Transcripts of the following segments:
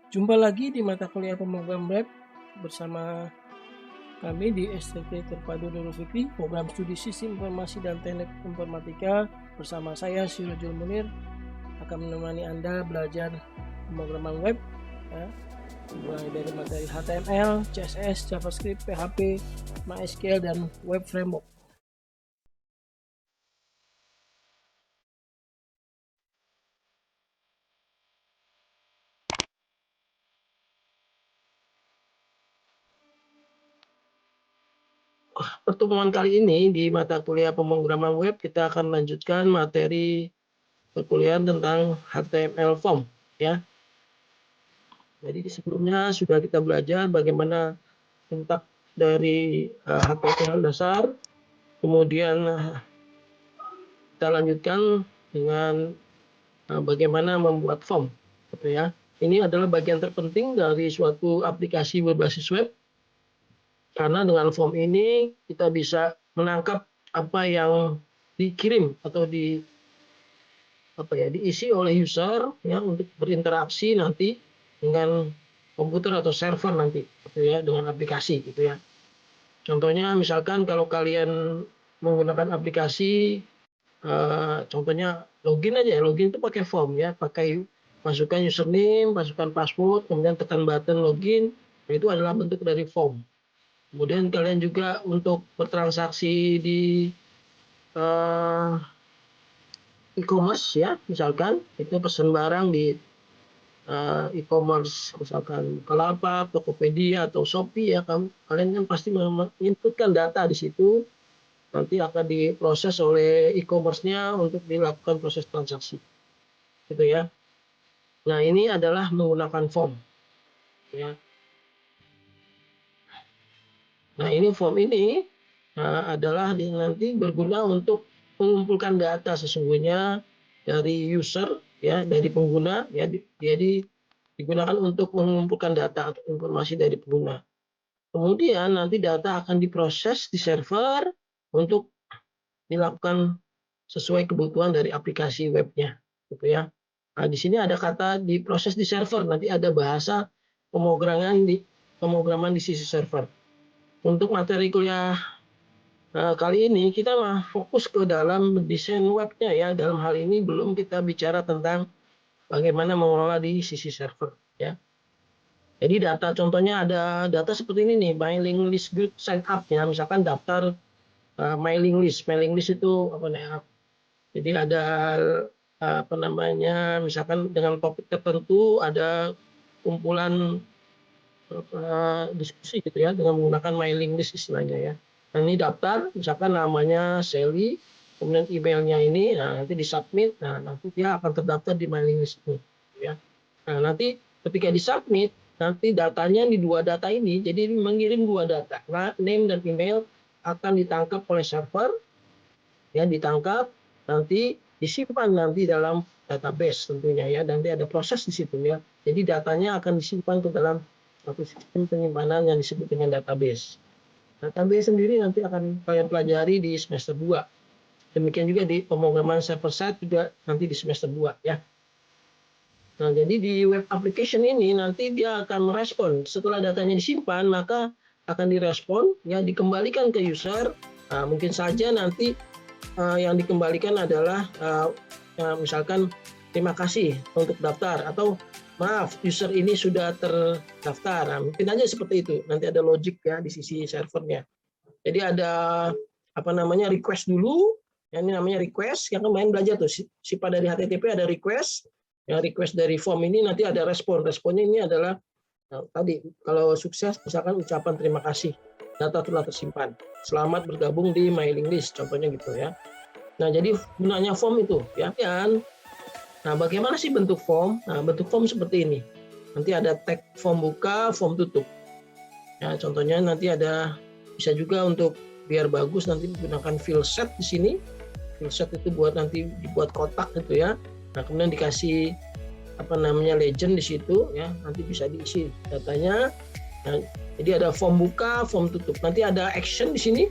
Jumpa lagi di mata kuliah pemrograman web bersama kami di STT Terpadu Nurul Fikri, program studi Sistem Informasi dan Teknik Informatika. Bersama saya Sirojul Munir akan menemani Anda belajar pemrograman web ya, mulai dari materi HTML, CSS, JavaScript, PHP, MySQL, dan Web Framework. Pertemuan kali ini di mata kuliah pemrograman web kita akan lanjutkan materi perkuliahan tentang HTML form ya. Jadi sebelumnya sudah kita belajar bagaimana sintak dari HTML dasar, kemudian kita lanjutkan dengan bagaimana membuat form, gitu ya. Ini adalah bagian terpenting dari suatu aplikasi berbasis web, karena dengan form ini kita bisa menangkap apa yang dikirim atau diisi oleh user ya untuk berinteraksi nanti dengan komputer atau server nanti, gitu ya, dengan aplikasi, gitu ya. Contohnya misalkan kalau kalian menggunakan aplikasi, contohnya login aja, login itu pakai form ya, pakai masukkan username, masukkan password, kemudian tekan button login, itu adalah bentuk dari form. Kemudian kalian juga untuk bertransaksi di e-commerce ya, misalkan itu pesan barang di e-commerce, misalkan Bukalapak, Tokopedia atau Shopee ya, kalian kan pasti menginputkan data di situ, nanti akan diproses oleh e-commerce-nya untuk dilakukan proses transaksi, gitu ya. Nah, ini adalah menggunakan form ya. Nah, ini form ini adalah nanti berguna untuk mengumpulkan data sesungguhnya dari user ya, dari pengguna ya, jadi digunakan untuk mengumpulkan data atau informasi dari pengguna. Kemudian nanti data akan diproses di server untuk dilakukan sesuai kebutuhan dari aplikasi webnya, gitu ya. Nah, di sini ada kata diproses di server, nanti ada bahasa pemrograman di sisi server. Untuk materi kuliah kali ini kita fokus ke dalam desain webnya ya. Dalam hal ini belum kita bicara tentang bagaimana mengelola di sisi server ya. Jadi data contohnya ada data seperti ini nih, mailing list group sign up ya, misalkan daftar mailing list. Mailing list itu apa namanya? Jadi ada apa namanya, misalkan dengan topik tertentu ada kumpulan diskusi gitu ya dengan menggunakan mailing list istilahnya ya. Nah, ini daftar, misalkan namanya Sally, kemudian emailnya ini, nah nanti disubmit, nah nanti dia akan terdaftar di mailing list itu, ya. Nah nanti ketika disubmit, nanti datanya di dua data ini, jadi mengirim dua data, nah, name dan email akan ditangkap oleh server, ya ditangkap, nanti disimpan nanti dalam database tentunya ya, nanti ada proses di situ ya. Jadi datanya akan disimpan ke dalam satu sistem penyimpanan yang disebut dengan database. Database sendiri nanti akan kalian pelajari di semester 2. Demikian juga di pemrograman server side juga nanti di semester 2 ya. Nah, jadi di web application ini nanti dia akan merespon setelah datanya disimpan, maka akan direspon ya, dikembalikan ke user. Nah, mungkin saja nanti yang dikembalikan adalah misalkan terima kasih untuk daftar, atau maaf user ini sudah terdaftar. Nah, mungkin aja seperti itu. Nanti ada logic ya di sisi servernya. Jadi ada apa namanya, request dulu. Yang ini namanya request. Yang kemarin belajar tuh sifat dari HTTP ada request. Yang request dari form ini nanti ada respon. Responnya ini adalah tadi kalau sukses misalkan ucapan terima kasih, data telah tersimpan, selamat bergabung di mailing list, contohnya gitu ya. Nah, jadi gunanya form itu ya. Nah, bagaimana sih bentuk form? Nah, bentuk form seperti ini. Nanti ada tag form buka, form tutup. Ya, contohnya nanti ada, bisa juga untuk biar bagus nanti menggunakan fill set di sini. Fill set itu buat nanti dibuat kotak gitu ya. Nah, kemudian dikasih apa namanya legend di situ ya, nanti bisa diisi datanya. Nah, jadi ada form buka, form tutup. Nanti ada action di sini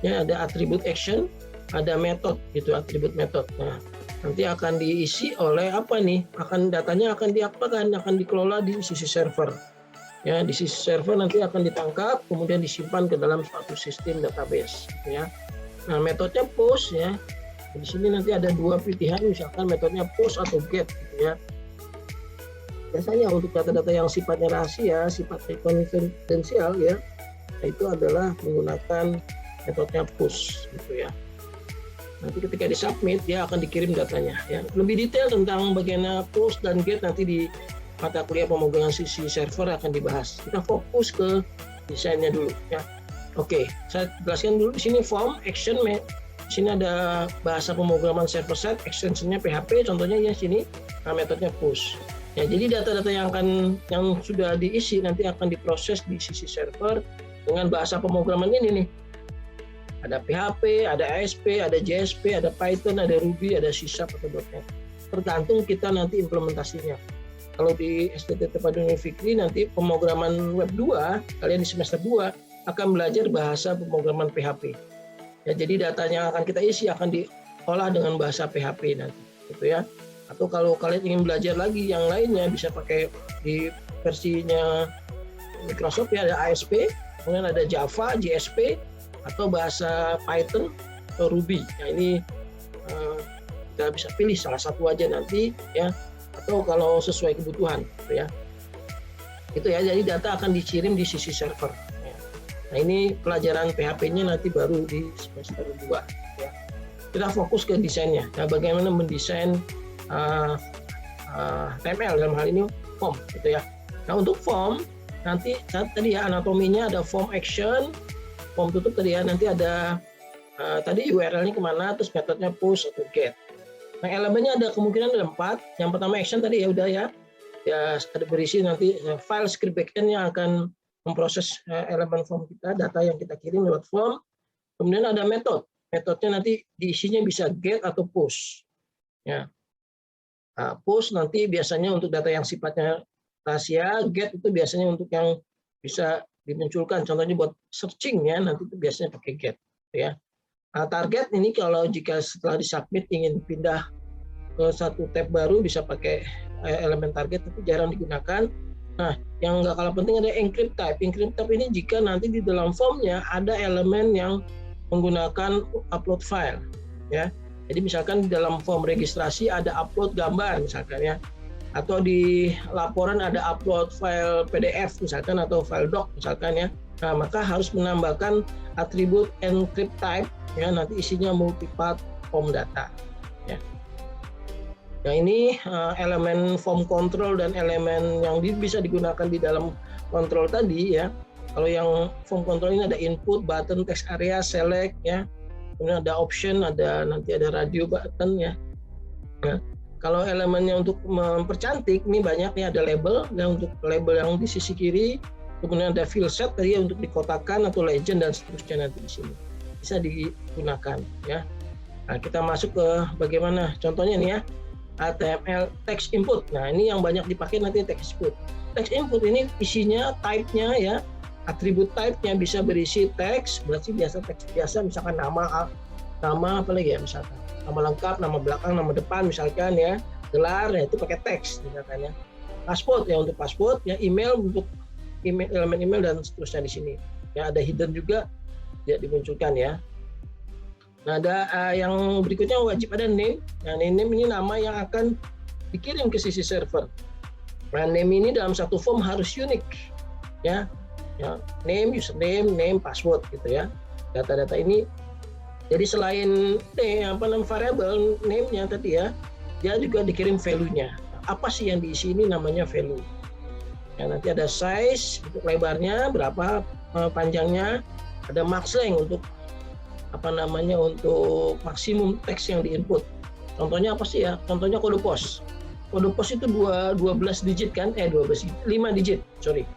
ya, ada atribut action, ada metode gitu, atribut metode. Nah, nanti akan diisi oleh apa nih? Datanya akan diapakan? Akan dikelola di sisi server. Ya, di sisi server nanti akan ditangkap, kemudian disimpan ke dalam suatu sistem database. Ya. Nah, metodenya post ya. Di sini nanti ada dua pilihan, misalkan metodenya post atau get, gitu ya. Biasanya untuk data-data yang sifatnya rahasia, sifatnya konfidensial ya, itu adalah menggunakan metodenya push, gitu ya. Nanti ketika disubmit dia akan dikirim datanya ya. Lebih detail tentang bagaimana post dan get nanti di mata kuliah pemrograman sisi server akan dibahas. Kita fokus ke desainnya dulu ya. Oke, saya jelaskan dulu di sini form, action, di sini ada bahasa pemrograman server side, extensionnya PHP, contohnya ya sini, nah, metodenya push. Ya, jadi data-data yang sudah diisi nanti akan diproses di sisi server dengan bahasa pemrograman ini nih. Ada PHP, ada ASP, ada JSP, ada Python, ada Ruby, ada C# atau .NET. Tergantung kita nanti implementasinya. Kalau di STT Padunung Fikri nanti pemrograman web 2, kalian di semester 2 akan belajar bahasa pemrograman PHP. Ya, jadi datanya akan kita isi akan diolah dengan bahasa PHP nanti, gitu ya. Atau kalau kalian ingin belajar lagi yang lainnya bisa pakai di versinya Microsoft ya, ada ASP, kemudian ada Java, JSP, atau bahasa Python atau Ruby. Nah, ini kita bisa pilih salah satu aja nanti ya, atau kalau sesuai kebutuhan gitu ya. Itu ya, jadi data akan dikirim di sisi server ya. Nah, ini pelajaran PHP-nya nanti baru di semester 2 ya. Kita fokus ke desainnya. Nah, bagaimana mendesain HTML dalam hal ini form gitu ya. Nah, untuk form nanti tadi ya anatominya ada form action, form tutup tadi ya, nanti ada tadi URL-nya kemana, terus metodenya push atau get. Nah, elemennya ada kemungkinan ada 4. Yang pertama action tadi ya udah ya ada berisi nanti file script backend yang akan memproses elemen form kita, data yang kita kirim lewat form. Kemudian ada metodenya nanti diisinya bisa get atau push. Ya. Nah, push nanti biasanya untuk data yang sifatnya rahasia, get itu biasanya untuk yang bisa dimunculkan, contohnya buat searching ya, nanti itu biasanya pakai get ya. Nah, target ini kalau jika setelah disubmit ingin pindah ke satu tab baru bisa pakai elemen target, tapi jarang digunakan. Nah, yang nggak kalah penting ada encrypt type. Encrypt type ini jika nanti di dalam formnya ada elemen yang menggunakan upload file ya. Jadi misalkan di dalam form registrasi ada upload gambar misalkan ya, atau di laporan ada upload file PDF misalkan atau file doc misalkan ya. Nah, maka harus menambahkan atribut encrypt type ya, nanti isinya multi-part form data ya. Nah, ini elemen form control dan elemen yang bisa digunakan di dalam control tadi ya. Kalau yang form control ini ada input, button, text area, select ya. Kemudian ada option, nanti ada radio button ya. Nah, kalau elemennya untuk mempercantik ini banyak nih, ada label ya, untuk label yang di sisi kiri, kemudian ada field set tadi ya, untuk dikotakan atau legend dan seterusnya nanti di sini bisa digunakan ya. Nah, kita masuk ke bagaimana contohnya nih ya, HTML text input. Nah, ini yang banyak dipakai nanti text input. Text input ini isinya type-nya ya, atribut type-nya bisa berisi teks, berarti biasa teks biasa misalkan nama apa lagi ya, misalkan nama lengkap, nama belakang, nama depan misalkan ya, gelar ya itu pakai teks misalkan ya. Password ya untuk password ya, email untuk email, elemen email dan seterusnya di sini. Ya, ada hidden juga tidak dimunculkan ya. Nah, ada yang berikutnya wajib ada name. Nah, name ini nama yang akan dikirim ke sisi server. Nah, name ini dalam satu form harus unik ya. Ya, name, username, name, password gitu ya. Data-data ini jadi selain variabel name-nya tadi ya, dia juga dikirim value-nya. Apa sih yang diisi ini namanya value. Ya, nanti ada size untuk lebarnya berapa, panjangnya, ada max length untuk untuk maksimum teks yang diinput. Contohnya apa sih ya? Contohnya kode pos. Kode pos itu 12 digit kan? 5 digit, sorry.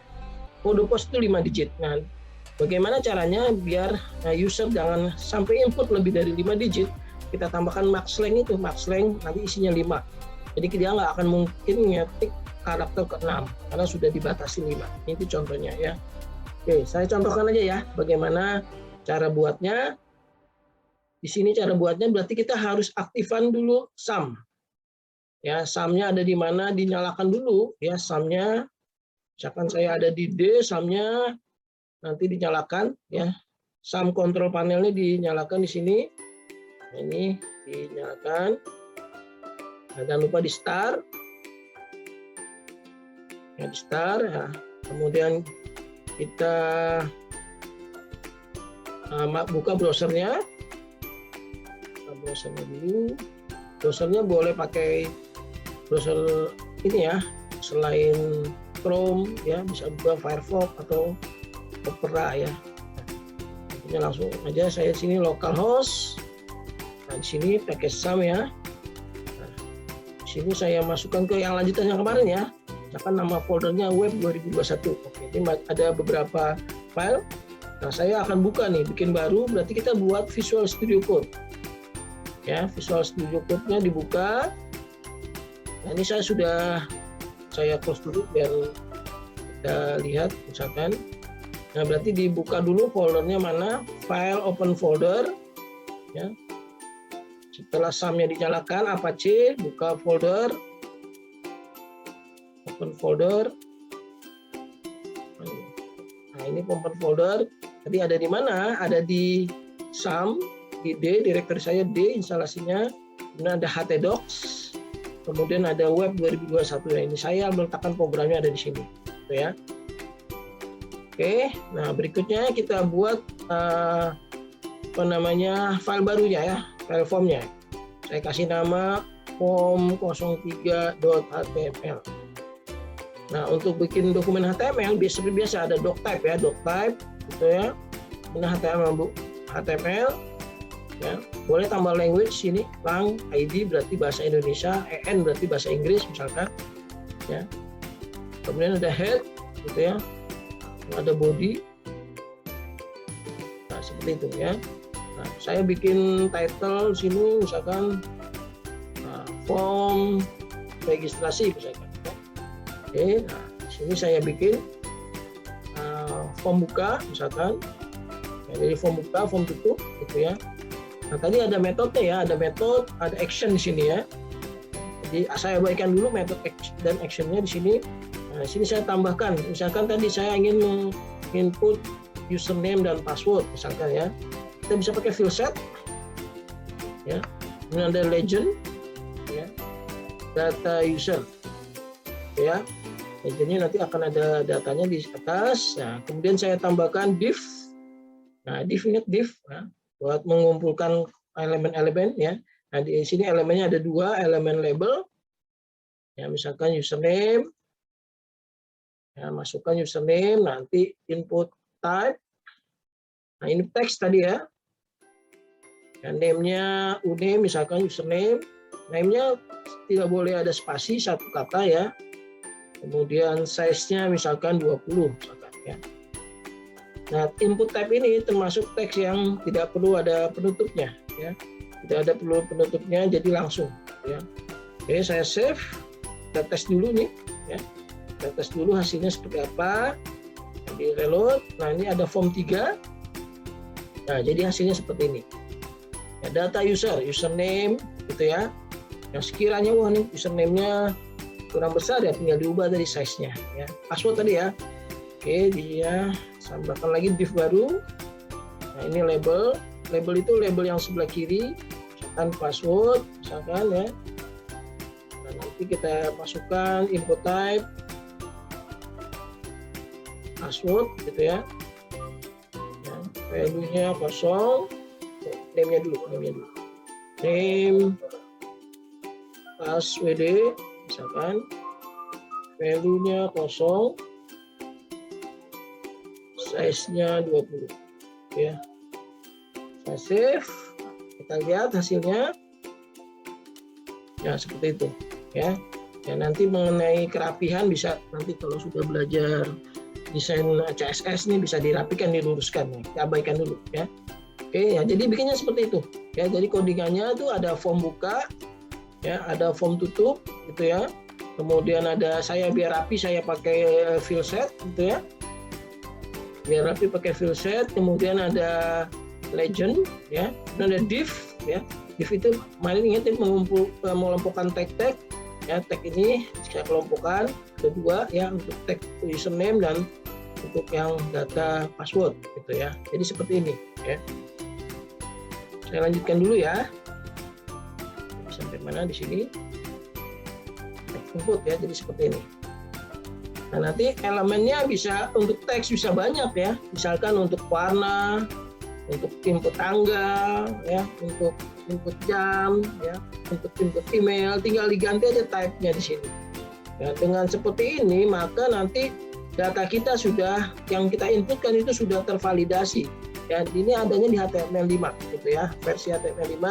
Kode pos itu 5 digit. Nah, bagaimana caranya biar user jangan sampai input lebih dari 5 digit, kita tambahkan max length itu, max length nanti isinya 5. Jadi dia nggak akan mungkin ngetik karakter ke-6 karena sudah dibatasi 5. Ini contohnya ya. Oke, saya contohkan aja ya bagaimana cara buatnya. Di sini cara buatnya berarti kita harus aktifkan dulu SAM. Ya, SAM-nya ada di mana, dinyalakan dulu ya SAM-nya. Misalkan saya ada di D, SAM-nya nanti dinyalakan ya. SAM control panelnya dinyalakan di sini. Nah, ini dinyalakan. Nah, jangan lupa di start. Ya, di start ya. Kemudian kita buka browsernya. Browsernya dulu. Browsernya boleh pakai browser ini ya, selain Chrome ya, bisa juga Firefox atau Opera ya. Nah, langsung aja saya sini localhost. Nah, di sini pakai SAM ya. Nah, di sini saya masukkan ke yang lanjutan yang kemarin ya. Misalkan nama foldernya web 2021. Oke, ini ada beberapa file. Nah, saya akan buka nih, bikin baru, berarti kita buat Visual Studio Code. Ya, Visual Studio Code-nya dibuka. Nah, ini saya close dulu biar kita lihat misalkan. Nah, berarti dibuka dulu foldernya mana, file open folder. Ya. Setelah SAM-nya dinyalakan, Apache, buka folder, open folder. Nah, ini open folder. Tadi ada di mana? Ada di SAM. Di D, direktori saya D, instalasinya, kemudian ada htdocs, kemudian ada web 2021 ya. Ini saya meletakkan programnya ada di sini, gitu ya. Oke, nah berikutnya kita buat file barunya ya, file formnya. Saya kasih nama form03.html. Nah, untuk bikin dokumen HTML seperti biasa ada doctype ya, doctype, gitu ya. Ini HTML. Ya, boleh tambah language sini, lang, ID berarti bahasa Indonesia, EN berarti bahasa Inggris misalkan, ya. Kemudian ada head, gitu ya, ada body, nah seperti itu ya. Nah, saya bikin title sini misalkan form registrasi misalkan. Ya. Oke, nah di sini saya bikin form buka misalkan, ya, jadi form buka, form tutup, gitu ya. Nah, tadi ada metode ya, ada metode, ada action di sini ya. Jadi saya baikkan dulu metode dan actionnya di sini. Nah, di sini saya tambahkan, misalkan tadi saya ingin input username dan password misalkan ya. Kita bisa pakai field set, ya. Kemudian ada legend, ya. Data user, ya. Legendnya nanti akan ada datanya di atas. Nah, kemudian saya tambahkan div. Nah, ingat div. Nah, buat mengumpulkan elemen-elemen ya. Nah, di sini elemennya ada dua, elemen label. Ya, misalkan username. Ya, masukkan username, nanti input type. Nah, ini teks tadi ya. Dan name-nya uname, misalkan username. Name-nya tidak boleh ada spasi, satu kata ya. Kemudian size-nya misalkan 20 misalkan ya. Nah, input type ini termasuk teks yang tidak perlu ada penutupnya, ya. Tidak ada perlu penutupnya, jadi langsung, ya. Oke, saya save, kita tes dulu nih, ya. Kita tes dulu hasilnya seperti apa. Di reload. Nah, ini ada form 3. Nah, jadi hasilnya seperti ini. Ya, data user, username, gitu ya. Yang sekiranya wah nih username-nya kurang besar ya, tinggal diubah dari size-nya, ya. Password tadi ya. Oke, dia tambahkan lagi div baru. Nah, ini label. Label itu label yang sebelah kiri. Misalkan password, misalkan ya. Nah, nanti kita masukkan input type, password, gitu ya. Nah, value-nya kosong. Name-nya dulu, Name, password, misalkan. Value-nya kosong. Size-nya 20 ya. Saya save, kita lihat hasilnya ya seperti itu ya. Ya, nanti mengenai kerapihan bisa nanti kalau sudah belajar desain CSS nih bisa dirapikan, diluruskan ya. Kita abaikan dulu ya. Oke ya, jadi bikinnya seperti itu ya. Jadi codingannya itu ada form buka ya, ada form tutup gitu ya. Kemudian ada, saya biar rapi saya pakai field set gitu ya. Biar rapi pakai field set, kemudian ada legend, ya. Dan ada div, ya. Div itu kemarin ingat ya, mengelompokkan tag-tag, ya. Tag ini saya kelompokkan kedua, ya, untuk tag username dan untuk yang data password, gitu ya. Jadi seperti ini, ya. Saya lanjutkan dulu ya. Sampai mana di sini? Input ya, jadi seperti ini. Nah, nanti elemennya bisa untuk teks bisa banyak ya, misalkan untuk warna, untuk input tanggal, ya, untuk input jam, ya, untuk input email, tinggal diganti aja type-nya di sini. Ya, dengan seperti ini maka nanti data kita sudah yang kita inputkan itu sudah tervalidasi. Ya, ini adanya di HTML5 gitu ya, versi HTML5.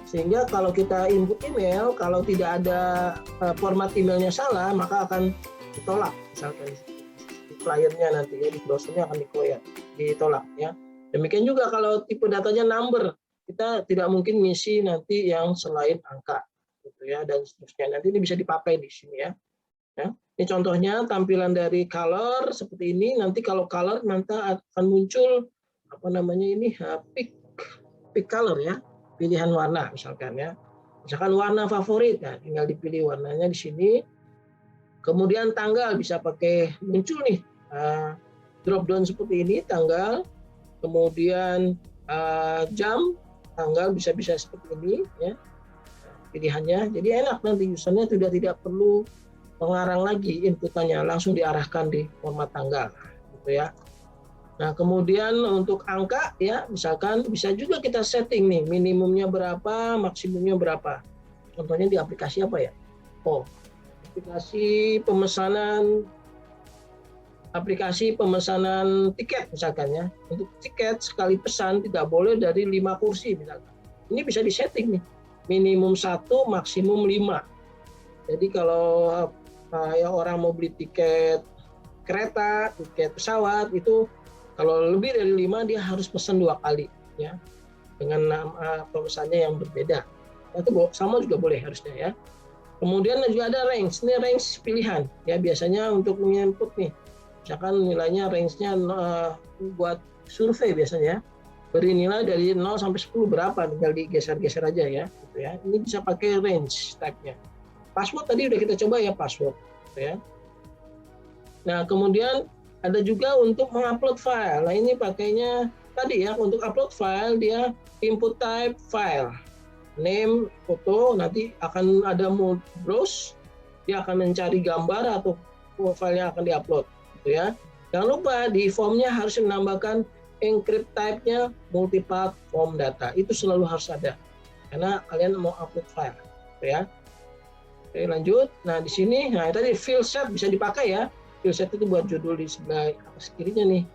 Sehingga kalau kita input email, kalau tidak ada format emailnya salah, maka akan ditolak, misalkan di kliennya nanti ya, di browsernya akan ditolak ya. Demikian juga kalau tipe datanya number, kita tidak mungkin ngisi nanti yang selain angka gitu ya, dan seterusnya. Nanti ini bisa dipakai di sini ya. Ya. Ini contohnya tampilan dari color seperti ini. Nanti kalau color nanti akan muncul apa namanya ini pick color ya, pilihan warna misalkan ya. Misalkan warna favorit, nah tinggal dipilih warnanya di sini. Kemudian tanggal bisa pakai muncul nih drop down seperti ini tanggal, kemudian jam, tanggal bisa seperti ini ya pilihannya. Jadi enak nanti usernya sudah tidak perlu mengarang lagi inputannya, langsung diarahkan di format tanggal gitu ya. Nah kemudian untuk angka ya misalkan bisa juga kita setting nih minimumnya berapa, maksimumnya berapa. Contohnya di aplikasi apa ya? Aplikasi pemesanan tiket misalkan ya. Untuk tiket sekali pesan tidak boleh dari 5 kursi misalkan. Ini bisa disetting nih. Minimum 1, maksimum 5. Jadi kalau ya orang mau beli tiket kereta, tiket pesawat itu kalau lebih dari 5 dia harus pesan 2 kali ya. Dengan nama pemesannya yang berbeda. Itu sama juga boleh harusnya ya. Kemudian juga ada range, ini range pilihan ya biasanya untuk menginput nih, misalkan nilainya range-nya buat survei biasanya beri nilai dari 0 sampai 10 berapa, tinggal digeser-geser aja ya, gitu ya. Ini bisa pakai range type-nya. Password tadi udah kita coba ya password, gitu ya. Nah kemudian ada juga untuk mengupload file. Nah ini pakainya tadi ya untuk upload file dia input type file. Name, foto, nanti akan ada mode browse, dia akan mencari gambar atau file yang akan diupload, gitu ya. Jangan lupa di formnya harus menambahkan encrypt type-nya multipart form data, itu selalu harus ada, karena kalian mau upload file, gitu ya. Oke lanjut, nah di sini, nah tadi field set bisa dipakai ya, field set itu buat judul di sebelah atas kirinya nih,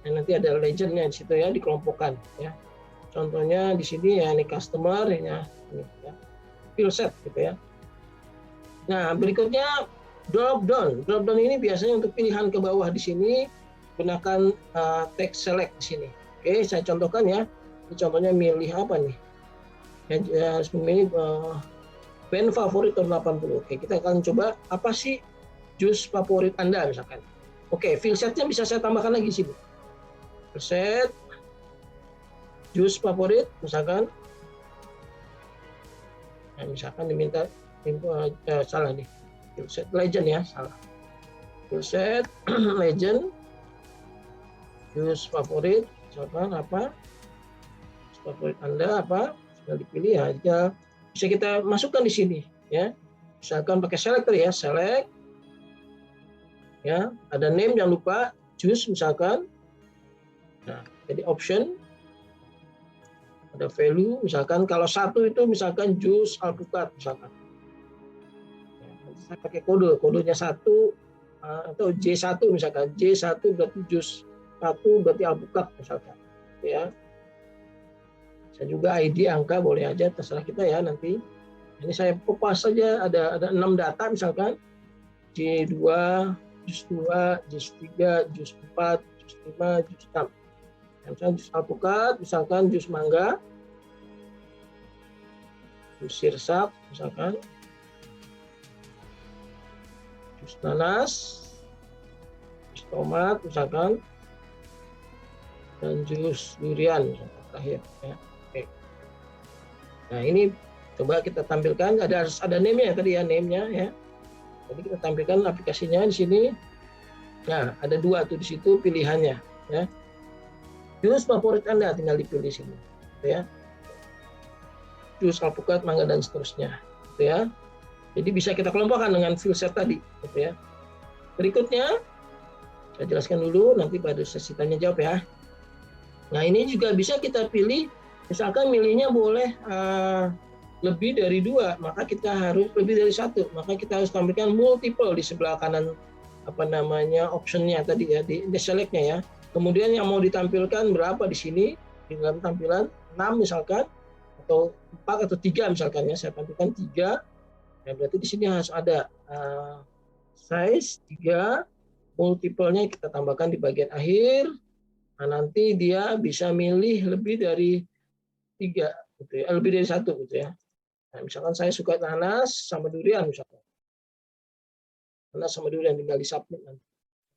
nah, nanti ada legend-nya di situ ya, dikelompokkan ya. Contohnya di sini ya ini customer ya, ini ya. Field set gitu ya. Nah, berikutnya drop down. Drop down ini biasanya untuk pilihan ke bawah di sini gunakan text select di sini. Oke, saya contohkan ya. Ini contohnya milih apa nih? Ya, harus memilih band favorit tahun 80. Oke, kita akan coba apa sih jus favorit Anda misalkan. Oke, field setnya bisa saya tambahkan lagi di sini. Field set jus favorit misalkan, nah, misalkan diminta salah nih, field set legend ya, salah. Field set legend jus favorit misalkan apa, jus favorit Anda apa, sudah dipilih aja, bisa kita masukkan di sini ya, misalkan pakai selector ya, select ya, ada name jangan lupa, jus misalkan, nah jadi option, ada value misalkan kalau satu itu misalkan jus alpukat misalkan ya, saya pakai kodenya 1 atau J1 misalkan, J1 berarti jus 1 berarti alpukat misalkan ya. Saya juga ID angka boleh aja terserah kita ya nanti. Ini saya kopas saja ada 6 data misalkan J2 jus 2 jus 3 jus 4 jus 5 jus 6. Misalkan jus alpukat, misalkan jus mangga, jus sirsak, misalkan jus nanas, jus tomat, misalkan, dan jus durian. Misalkan. terakhir ya. Oke. Nah ini coba kita tampilkan, harus ada name-nya tadi ya, name-nya ya. Jadi kita tampilkan aplikasinya di sini. Nah ada 2 tuh di situ pilihannya ya. Jus favorit Anda tinggal dipilih sini gitu ya. Jus alpukat, mangga dan seterusnya gitu ya. Jadi bisa kita kelompokkan dengan filter tadi gitu ya. Berikutnya saya jelaskan dulu, nanti pada sesi tanya jawab ya. Nah ini juga bisa kita pilih, misalkan milihnya boleh lebih dari 2, maka kita harus lebih dari 1, maka kita harus tampilkan multiple di sebelah kanan optionnya tadi ya, di select-nya ya. Kemudian yang mau ditampilkan berapa di sini, di dalam tampilan 6 misalkan, atau 4 atau 3 misalkan ya, saya tampilkan 3, ya berarti di sini harus ada size 3, multiple-nya kita tambahkan di bagian akhir. Nah, nanti dia bisa milih lebih dari 3, gitu ya, lebih dari 1 gitu ya. Nah, misalkan saya suka nanas sama durian misalkan. Nanas sama durian tinggal di submit nanti.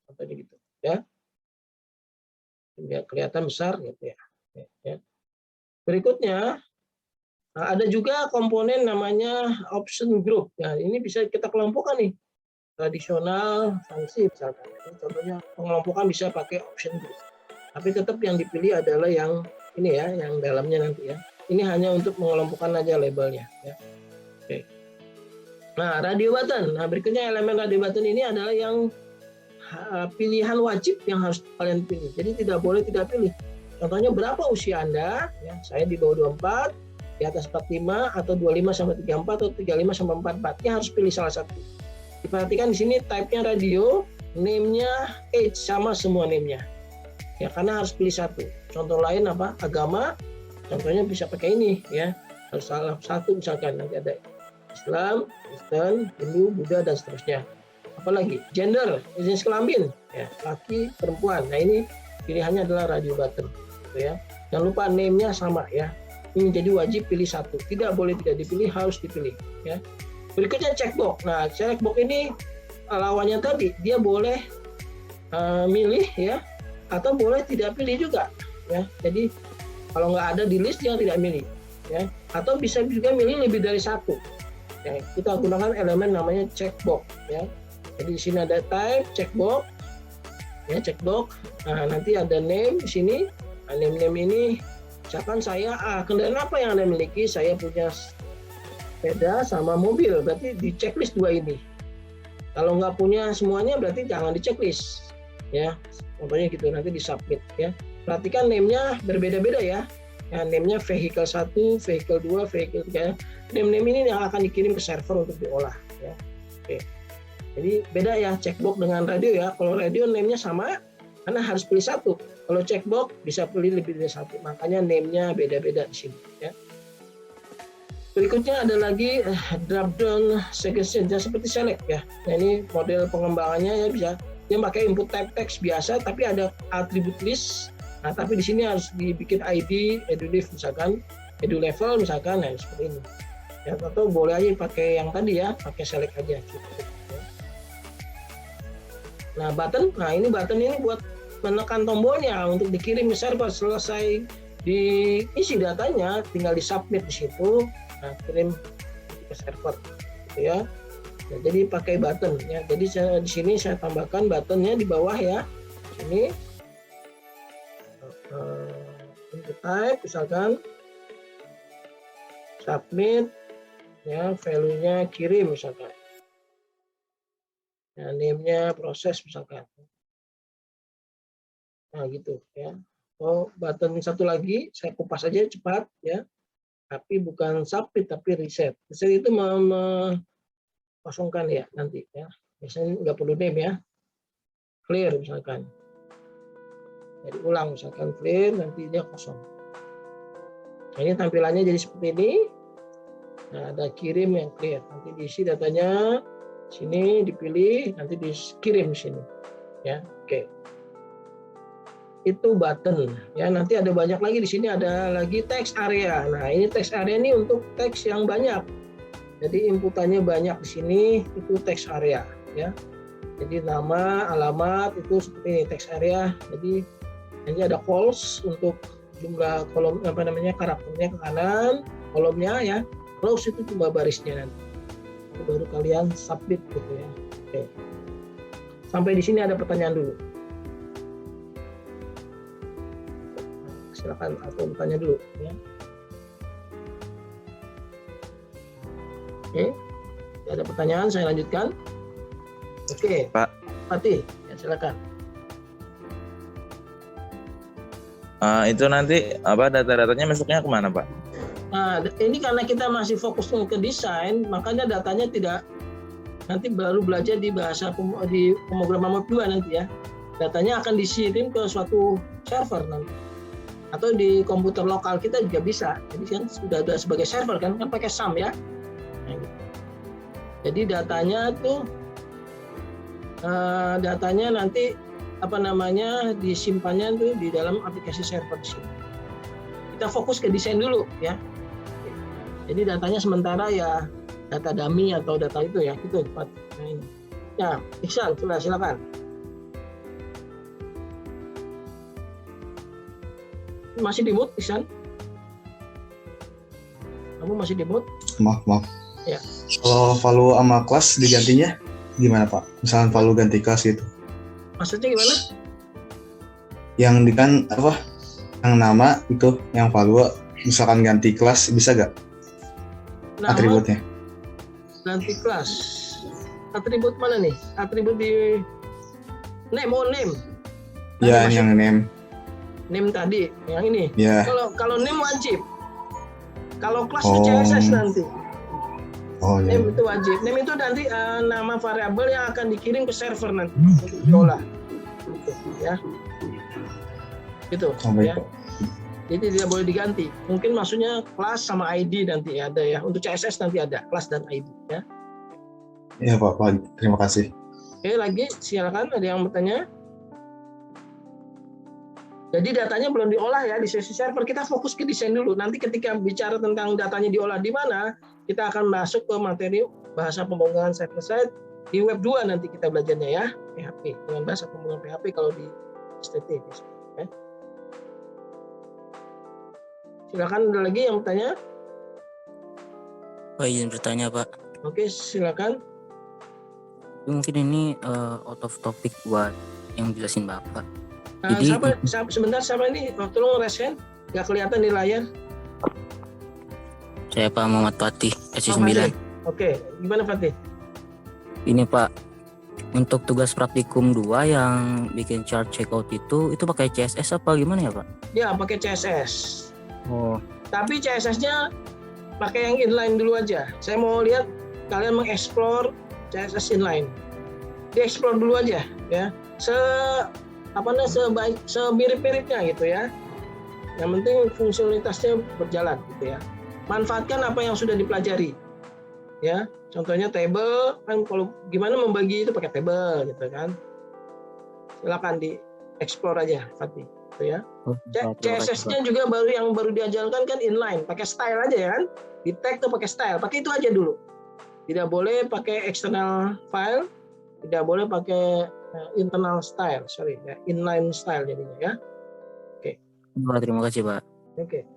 Contohnya gitu ya. Biar kelihatan besar gitu ya. Berikutnya ada juga komponen namanya option group. Nah, ini bisa kita kelompokkan nih. Tradisional, fungsi misalkan. Ini contohnya pengelompokan bisa pakai option group. Tapi tetap yang dipilih adalah yang ini ya, yang dalamnya nanti ya. Ini hanya untuk mengelompokkan aja labelnya ya. Oke. Nah, radio button. Nah, berikutnya elemen radio button ini adalah yang pilihan wajib yang harus kalian pilih. Jadi tidak boleh tidak pilih. Contohnya berapa usia Anda? Ya, saya di bawah 24, di atas 45, atau 25 sampai 34, atau 35 sampai 44. Ini harus pilih salah satu. Diperhatikan di sini type-nya radio, name-nya age, sama semua name-nya. Ya, karena harus pilih satu. Contoh lain apa? Agama. Contohnya bisa pakai ini ya. Harus salah satu misalkan, nanti ada Islam, Kristen, Hindu, Buddha dan seterusnya. Apalagi gender, jenis kelamin ya, laki, perempuan. Nah ini pilihannya adalah radio button gitu ya. Jangan lupa name-nya sama ya. Ini jadi wajib pilih satu, tidak boleh tidak dipilih, harus dipilih ya. Berikutnya checkbox. Nah checkbox ini lawannya tadi, dia boleh milih ya, atau boleh tidak pilih juga ya. Jadi kalau nggak ada di list dia tidak milih ya, atau bisa juga milih lebih dari 1 ya. Kita gunakan elemen namanya checkbox ya. Jadi di sini ada type, checkbox, ya checkbox. Nah, nanti ada name di sini. Nah, name ini, misalkan saya kendaraan apa yang Anda miliki? Saya punya sepeda sama mobil, berarti di checklist 2 ini. Kalau nggak punya semuanya, berarti jangan di checklist, ya. Contohnya gitu, nanti di submit, ya. Perhatikan name-nya berbeda-beda ya. Ya, name-nya vehicle 1, vehicle 2, vehicle 3. Name-name ini yang akan dikirim ke server untuk diolah, ya. Oke. Jadi beda ya checkbox dengan radio ya. Kalau radio name-nya sama, karena harus pilih satu. Kalau checkbox bisa pilih lebih dari 1. Makanya name-nya beda-beda di sini. Ya. Berikutnya ada lagi drop down suggestion, seperti select ya. Nah, ini model pengembangannya ya, bisa dia pakai input type text biasa, tapi ada attribute list. Nah, tapi di sini harus dibikin ID, eduliv misalkan, edu level misalkan, nah seperti ini. Ya, atau boleh aja pakai yang tadi ya, pakai select aja. Cukup. Nah, ini button ini buat menekan tombolnya untuk dikirim ke server. Selesai diisi datanya, tinggal di submit di situ, nah, kirim ke server, gitu ya. Nah, jadi pakai button ya. Jadi di sini saya tambahkan buttonnya di bawah ya. Ini input type misalkan, submit, ya value-nya kirim misalkan. Nah, name-nya proses misalkan. Nah, gitu ya. Oh, button satu lagi, saya kupas aja cepat ya. Tapi bukan submit, tapi reset. Reset itu kosongkan ya nanti ya. Biasanya nggak perlu name ya. Clear misalkan. Jadi ulang misalkan clear, nanti dia kosong. Nah, ini tampilannya jadi seperti ini. Nah, ada kirim yang clear. Nanti diisi datanya. Sini dipilih, nanti dikirim di sini ya. Oke, itu button ya. Nanti ada banyak lagi di sini, ada lagi text area. Nah ini text area ini untuk teks yang banyak, jadi inputannya banyak di sini, itu text area ya. Jadi nama, alamat itu seperti ini text area. Jadi nanti ada calls untuk jumlah kolom karakternya ke kanan, kolomnya ya, close itu jumlah barisnya nanti. Baru kalian submit gitu ya. Oke. Sampai di sini ada pertanyaan dulu. Silakan aku bertanya dulu ya. Oke. Ada pertanyaan, saya lanjutkan. Oke. Pak. Fatih, ya silakan. Itu nanti data-datanya masuknya kemana, Pak? Nah, ini karena kita masih fokus ke desain, makanya datanya tidak nanti baru belajar di di pemrograman web 2 nanti ya. Datanya akan dikirim ke suatu server nanti. Atau di komputer lokal kita juga bisa. Jadi kan sudah ada sebagai server kan pakai SAM ya. Nah, gitu. Jadi datanya tuh nanti disimpannya tuh di dalam aplikasi server di sini. Kita fokus ke desain dulu ya. Jadi datanya sementara ya data dummy atau data itu ya, gitu. Nah, ini. Ya, Iksan, silakan. Masih di mute, Iksan? Kamu masih di mute? Maaf. Ya. Kalau value sama kelas digantinya gimana, Pak? Misalnya value ganti kelas gitu. Maksudnya gimana? Yang yang nama itu, yang value misalkan ganti kelas bisa gak? Nama, atributnya. Ganti kelas. Atribut mana nih? Atribut di name. Ya, ini yang name. Name tadi, yang ini. Ya. Kalau name wajib. Kalau kelas itu CSS nanti. Oh, iya. Name itu wajib. Name itu nanti nama variabel yang akan dikirim ke server nanti untuk diolah. Gitu, ya. Gitu. Oh, baik, ya. Pak. Jadi tidak boleh diganti. Mungkin maksudnya kelas sama ID nanti ada ya. Untuk CSS nanti ada kelas dan ID ya. Iya, Pak. Terima kasih. Oke, lagi silakan ada yang bertanya. Jadi datanya belum diolah ya di sesi server. Kita fokus ke desain dulu. Nanti ketika bicara tentang datanya diolah di mana, kita akan masuk ke materi bahasa pemrograman server-side di web 2 nanti kita belajarnya ya, PHP dengan bahasa pemrograman PHP kalau di STT. Ya. Silakan, ada lagi yang bertanya? Pak, izin bertanya, Pak. Oke, silakan. Mungkin ini out of topic buat yang jelasin Bapak. Jadi sebentar, siapa ini? Tolong resen, nggak kelihatan di layar. Saya Pak Muhammad Fatih, SC9. Oke, gimana Fatih? Ini Pak, untuk tugas praktikum 2 yang bikin chart checkout itu pakai CSS apa gimana ya Pak? Ya, pakai CSS. Oh. Tapi CSS-nya pakai yang inline dulu aja. Saya mau lihat kalian mengeksplor CSS inline. Dieksplor dulu aja ya. Semirip-miripnya gitu ya. Yang penting fungsionalitasnya berjalan gitu ya. Manfaatkan apa yang sudah dipelajari. Ya, contohnya table kan, kalau gimana membagi itu pakai table gitu kan. Silakan dieksplor aja Fatih gitu ya. CSS-nya juga baru diajarkan kan inline, pakai style aja ya kan. Di tag tuh pakai style, pakai itu aja dulu. Tidak boleh pakai external file, tidak boleh pakai internal style, ya, inline style jadinya ya. Oke. Terima kasih Pak. Oke.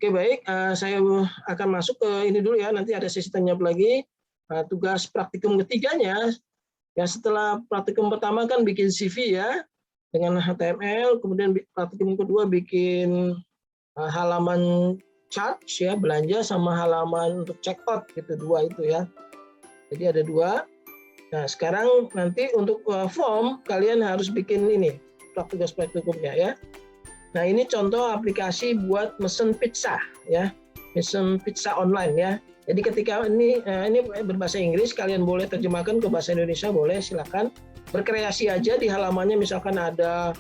Oke, baik, saya akan masuk ke ini dulu ya. Nanti ada sesi tanya jawab lagi. Tugas praktikum ketiganya, ya setelah praktikum pertama kan bikin CV ya dengan HTML, kemudian praktikum kedua bikin halaman chart ya, belanja sama halaman untuk checkout gitu, 2 itu ya. Jadi ada 2. Nah, sekarang nanti untuk form kalian harus bikin ini tugas praktikumnya ya. Nah, ini contoh aplikasi buat mesen pizza ya, mesen pizza online ya. Jadi ketika ini berbahasa Inggris, kalian boleh terjemahkan ke bahasa Indonesia, boleh, silakan. Berkreasi aja di halamannya, misalkan ada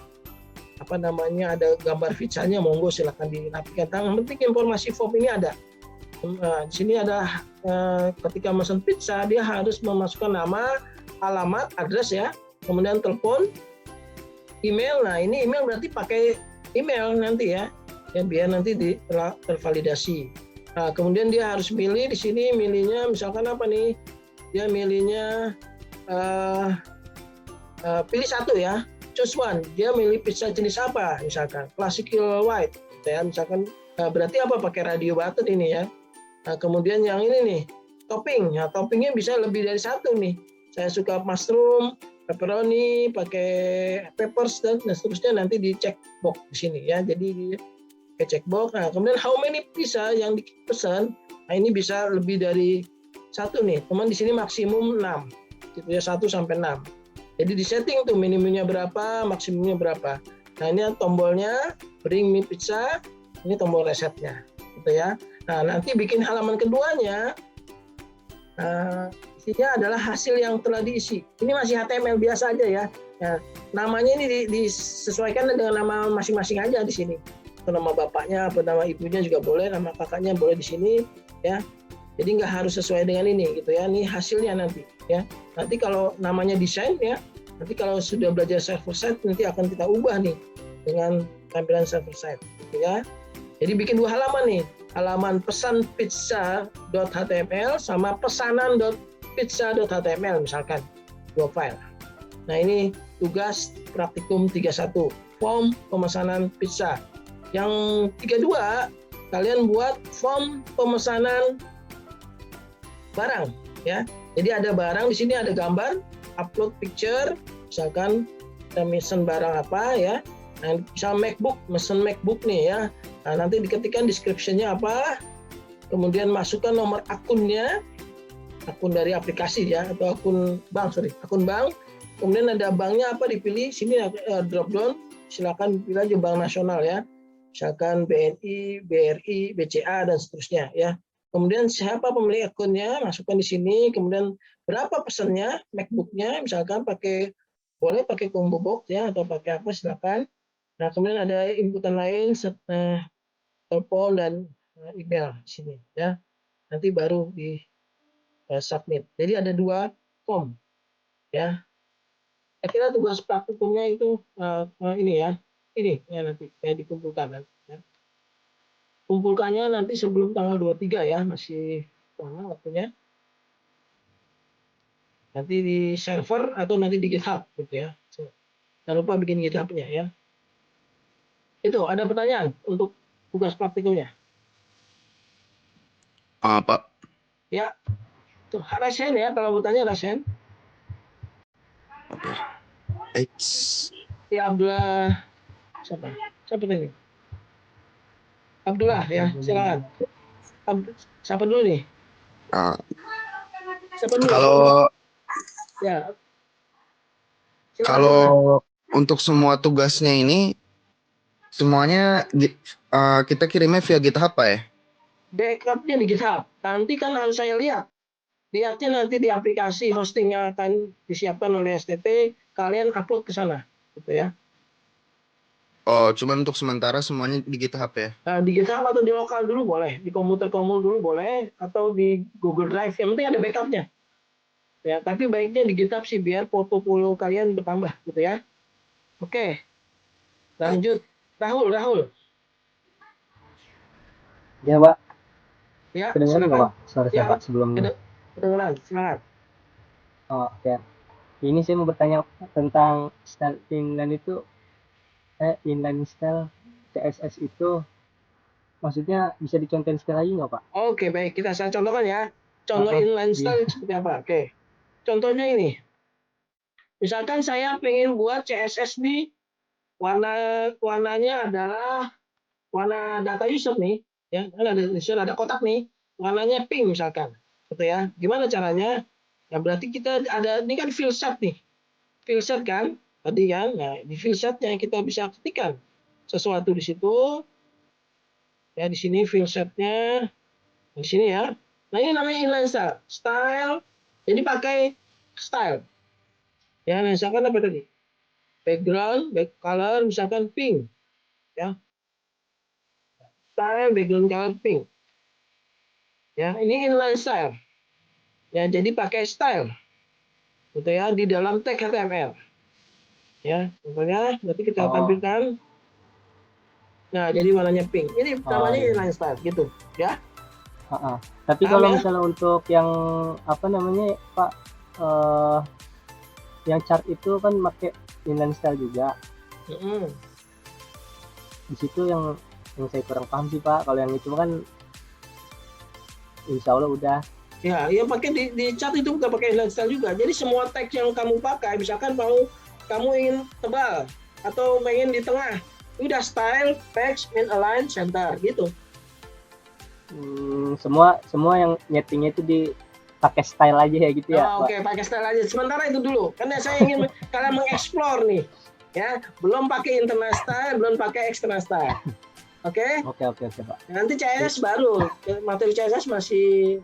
ada gambar pizzanya, monggo silakan dirapikan. Yang penting informasi form ini ada. Di sini ada ketika mesen pizza dia harus memasukkan nama, alamat, address ya, kemudian telepon, email. Nah, ini email berarti pakai email nanti ya biar nanti tervalidasi. Nah, kemudian dia harus milih di sini, milihnya misalkan apa nih? Dia milihnya pilih 1 ya. choose one. Dia milih pizza jenis apa? Misalkan classical white, gitu ya. Misalkan berarti apa? Pakai radio button ini ya. Nah, kemudian yang ini nih, topping. Nah, toppingnya bisa lebih dari satu nih. Saya suka mushroom, pepperoni, pakai peppers dan seterusnya, nanti di checkbox di sini ya. Jadi di checkbox. Nah, kemudian how many pizza yang dipesan? Nah, ini bisa lebih dari satu nih. Teman di sini maksimum 6. Gitu ya, 1 sampai 6. Jadi di setting tuh minimumnya berapa, maksimumnya berapa. Nah, ini tombolnya bring me pizza, ini tombol resetnya gitu ya. Nah, nanti bikin halaman keduanya isinya adalah hasil yang telah diisi. Ini masih HTML biasa aja ya. Nah, namanya ini disesuaikan dengan nama masing-masing aja di sini. Atau nama bapaknya, atau nama ibunya juga boleh, nama kakaknya boleh di sini ya. Jadi nggak harus sesuai dengan ini gitu ya. Ini hasilnya nanti ya. Nanti kalau namanya desain ya, nanti kalau sudah belajar server side nanti akan kita ubah nih dengan tampilan server side gitu ya. Jadi bikin 2 halaman nih. Halaman pesan pizza.html sama pesanan.pizza.html misalkan 2 file. Nah, ini tugas praktikum 31, form pemesanan pizza. Yang 32 kalian buat form pemesanan barang ya. Jadi ada barang di sini, ada gambar, upload picture, misalkan kita mesen barang apa ya. Nah, misal mesen MacBook nih ya. Nah, nanti diketikkan description-nya apa, kemudian masukkan nomor akunnya, akun dari aplikasi ya, atau akun bank, kemudian ada banknya apa, dipilih, sini drop down, silakan pilih aja bank nasional ya, misalkan BNI, BRI, BCA, dan seterusnya ya. Kemudian siapa pemilik akunnya, masukkan di sini, kemudian berapa pesannya, MacBook-nya, misalkan boleh pakai combo box ya, atau pakai apa, silakan. Nah, kemudian ada inputan lain, telepon dan email di sini ya. Nanti baru di submit. Jadi ada 2 form ya. Saya kira tugas praktikumnya itu ini ya. Ini ya, nanti saya dikumpulkan ya. Kumpulkannya nanti sebelum tanggal 23 ya, masih lama waktunya. Nanti di server atau nanti di GitHub gitu ya. Jangan lupa bikin GitHub-nya ya. Itu ada pertanyaan untuk tugas praktikumnya? Pak. Ya. Tuh, Rasen ya, kalau bertanya Rasen. Oke. Ya, Abdullah. Siapa tadi? Abdullah ya, silakan. Siapa dulu nih? Siapa dulu? Ya. Silakan. Kalau untuk semua tugasnya ini semuanya kita kirimnya via GitHub Pak ya? Backupnya di GitHub. Nanti kan harus saya lihatnya nanti di aplikasi hostingnya akan disiapkan oleh STT, kalian upload ke sana gitu ya. Oh, cuman untuk sementara semuanya di GitHub ya? Nah, di GitHub atau di lokal dulu boleh, di komputer dulu boleh, atau di Google Drive, yang penting ada backupnya ya. Tapi baiknya di GitHub sih, biar portofolio kalian bertambah gitu ya. Oke, lanjut. Rahul. Ya, Pak. Ya, Kedengeran nggak, Pak? Suara Ya, saya, Pak, sebelumnya. kedengeran, semangat. Oh, ya. Ini saya mau bertanya tentang style inline itu, inline style CSS itu, maksudnya bisa dicontohin sekali lagi nggak, Pak? Oke, baik, saya contohkan ya. Contoh inline style seperti apa? Oke. Contohnya ini. Misalkan saya pengen buat CSS nih, warnanya adalah warna data user nih, ya. Ada kotak nih, warnanya pink misalkan. Gitu ya. Gimana caranya? Ya berarti kita ada, ini kan field set nih. Field set kan? Tadi kan. Nah, di field setnya kita bisa ketikkan sesuatu di situ. Ya, di sini field setnya. Di sini ya. Nah, ini namanya inline style. Style. Jadi pakai style. Ya, misalkan apa tadi? Background, color, misalkan pink. Ya. Style, background, color, pink. Ya, ini inline style. Ya, jadi pakai style. Gitu ya, di dalam tag HTML. Ya, contohnya nanti kita tampilkan. Nah, jadi warnanya pink. Ini namanya inline style gitu, ya. Tapi kalau misalnya untuk yang apa namanya, Pak, yang chart itu kan pakai inline style juga. Mm-mm. Di situ yang saya kurang paham sih Pak. Kalau yang itu kan insya Allah udah. Ya, yang pakai di chat itu bukan pakai inline style juga. Jadi semua teks yang kamu pakai, misalkan mau kamu ingin tebal atau ingin di tengah, udah style, text, min align, center gitu. Semua yang nyetingnya itu pakai style aja ya gitu ya Oh, Pak. Oke, pakai style aja. Sementara itu dulu, karena saya ingin kalian mengeksplor nih, ya. Belum pakai internal style, belum pakai external style. Oke, Oke Pak. nanti CSS baru. Materi CSS masih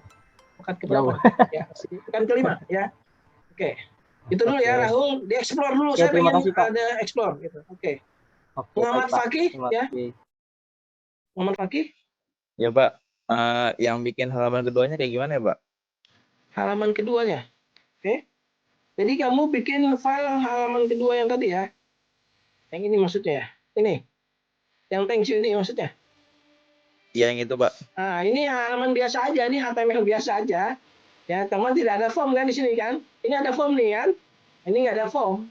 pekan keberapa? Ya, masih pekan kelima, ya. Oke, itu dulu ya, Oke. Rahul. Di-explore dulu. Ya, Saya terima pengen kasih, Pak. ada explore gitu. Oke. Oke, Muhammad baik, Pak. Fakih, Terima ya. kasih. Muhammad Fakih. Ya Pak, yang bikin halaman keduanya kayak gimana ya Pak? Halaman keduanya. Oke. Jadi kamu bikin file halaman kedua yang tadi ya. Yang ini maksudnya ya. Ini. Yang thank you ini maksudnya. Iya yang itu Pak. Nah, ini halaman biasa aja, ini HTML biasa aja. Ya, teman tidak ada form kan di sini kan? Ini ada form nih kan? Ini nggak ada form.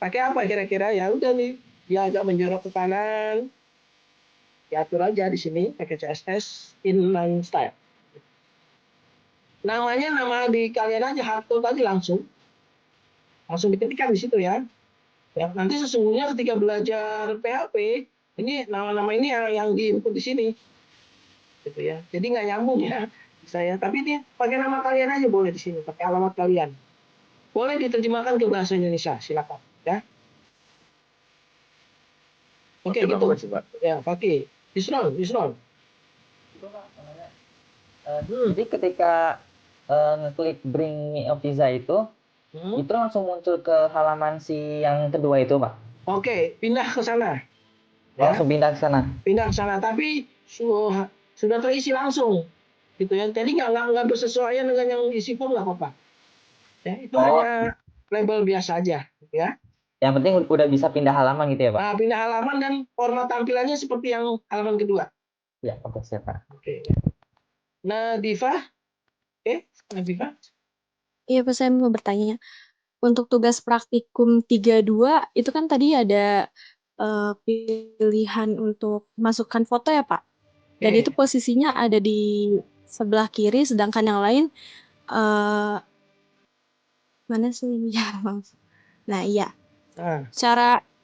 Pakai apa kira-kira? Ya udah nih, dia agak menjorok ke kanan. Diatur aja di sini pakai CSS inline style. Namanya nama di kalian aja Harto tadi langsung diketikkan di situ ya. Ya, nanti sesungguhnya ketika belajar PHP, ini nama-nama ini yang di-input di sini. Gitu ya. Jadi nggak nyambung ya saya. Tapi ini pakai nama kalian aja boleh di sini, pakai alamat kalian. Boleh diterjemahkan ke bahasa Indonesia, silakan ya. Oke, gitu. Pak, makasih, Pak. Ya, Fakih. Yusron. Jadi ketika ngeklik bring me of visa itu langsung muncul ke halaman si yang kedua itu Pak. Oke, pindah ke sana. Langsung pindah ke sana. Pindah ke sana, tapi sudah terisi langsung. Gitu ya. Jadi nggak bersesuaian dengan yang isi form nggak apa-apa. Ya, itu hanya label biasa aja, ya. Yang penting udah bisa pindah halaman gitu ya Pak. Nah, pindah halaman dan format tampilannya seperti yang halaman kedua. Ya, oke siap Pak. Oke. Nah, Diva. Diva. Iya, Pak, saya mau bertanya. Untuk tugas praktikum 32 itu kan tadi ada pilihan untuk masukkan foto ya, Pak. Dan itu posisinya ada di sebelah kiri, sedangkan yang lain mana sih ini ya, Bang? Nah, iya.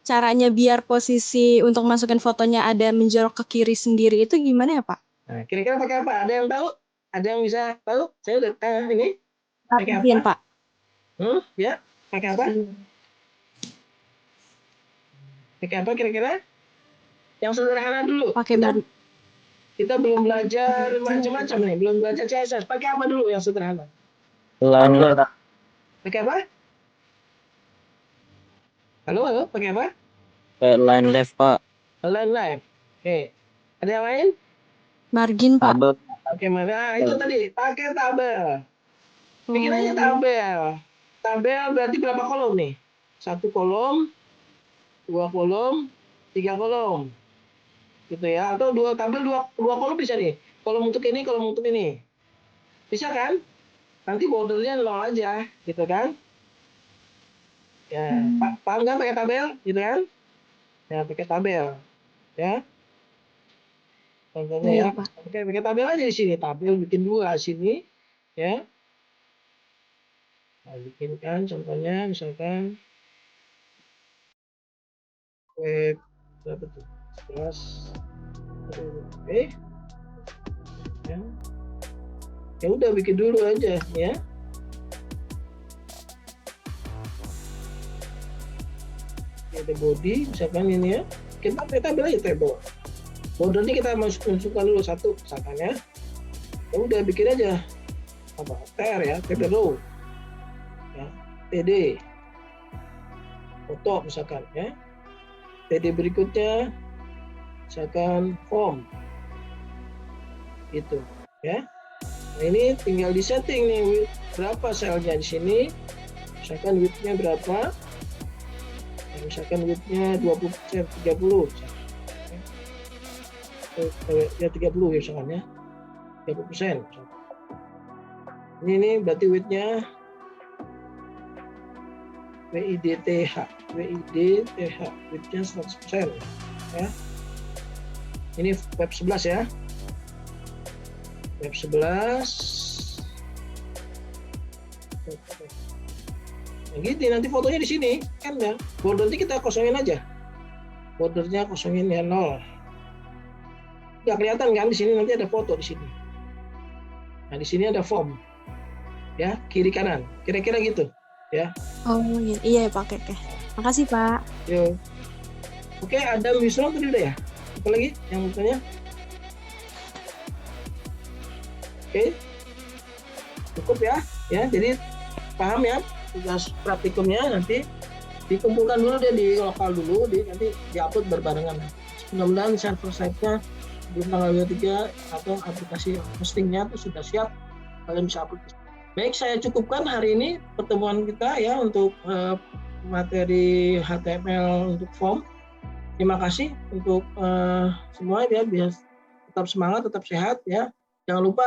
Caranya biar posisi untuk masukkan fotonya ada menjorok ke kiri sendiri itu gimana ya, Pak? Nah, kira-kira pakai apa? Ada yang tahu? Ada yang bisa tahu? Saya udah ini. Pakai apa? Pak. Ya, pakai apa? Pakai apa kira-kira? Yang sederhana dulu. Kita belum belajar macam-macam nih, belum belajar CSS. Pakai apa dulu yang sederhana? Line left. Pakai apa? Halo, pakai apa? Line left, Pak. Line left. Oke. Ada yang lain? Margin, Pak. Tabel. Oke, mana? Itu tadi, pakai tabel. Bikin aja tabel. Tabel berarti berapa kolom nih? 1 kolom, 2 kolom, 3 kolom. Gitu ya. Atau dua kolom bisa nih. Kolom untuk ini, kolom untuk ini. Bisa kan? Nanti bordernya 0 aja, gitu kan? Ya, paham kan pakai tabel, gitu kan? Ya, pakai tabel. Ya. Contohnya ya, pakai tabel aja di sini. Tabel bikin 2 sini, ya. Nah, bikinkan contohnya misalkan web berapa tuh? 11. Oke. Ya udah bikin dulu aja ya. Ada body misalkan ini ya. Kita pakai tabel aja table. Bordernya kita masukkan dulu satu misalkan ya. Ya udah bikin aja apa? TR ya, table row. Ya, TD. Foto misalkan ya. TD berikutnya misalkan form. Gitu ya. Nah, ini tinggal di setting nih berapa selnya di sini. Misalkan width-nya berapa? Misalkan width-nya 20%, 30. Ya 30 ya misalkan ya. 30%. Ini berarti width-nya WIDTH widthnya 100% ya. Ini web 11 ya, web 11. Nah, gitu nanti fotonya di sini kan ya. Bordernya kita kosongin aja, bordernya kosongin ya 0. Nggak kelihatan kan di sini, nanti ada foto di sini. Nah di sini ada form ya, kiri kanan kira-kira gitu ya. Oh iya ya Pak. Oke. Makasih Pak. Yo. Oke, ada Wisnu tadi udah ya? Apa lagi yang bertanya? Oke, cukup ya. Ya, jadi paham ya tugas praktikumnya, nanti dikumpulkan dulu deh di lokal dulu, nanti diupload berbarengan. Mudah-mudahan server site-nya sebelum tanggal 23 atau aplikasi hostingnya itu sudah siap, kalian bisa upload. Baik, saya cukupkan hari ini pertemuan kita ya untuk materi HTML untuk form. Terima kasih untuk semua ya, biar tetap semangat, tetap sehat ya. Jangan lupa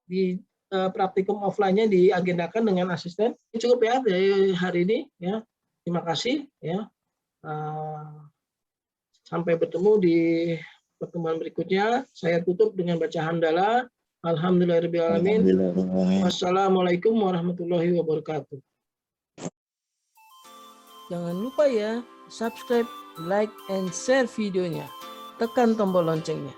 di praktikum offline-nya diagendakan dengan asisten. Ini cukup ya dari hari ini ya. Terima kasih ya. Sampai bertemu di pertemuan berikutnya. Saya tutup dengan baca hamdalah. Alhamdulillahirrahmanirrahim. Wassalamualaikum warahmatullahi wabarakatuh. Jangan lupa ya, subscribe, like, and share videonya. Tekan tombol loncengnya.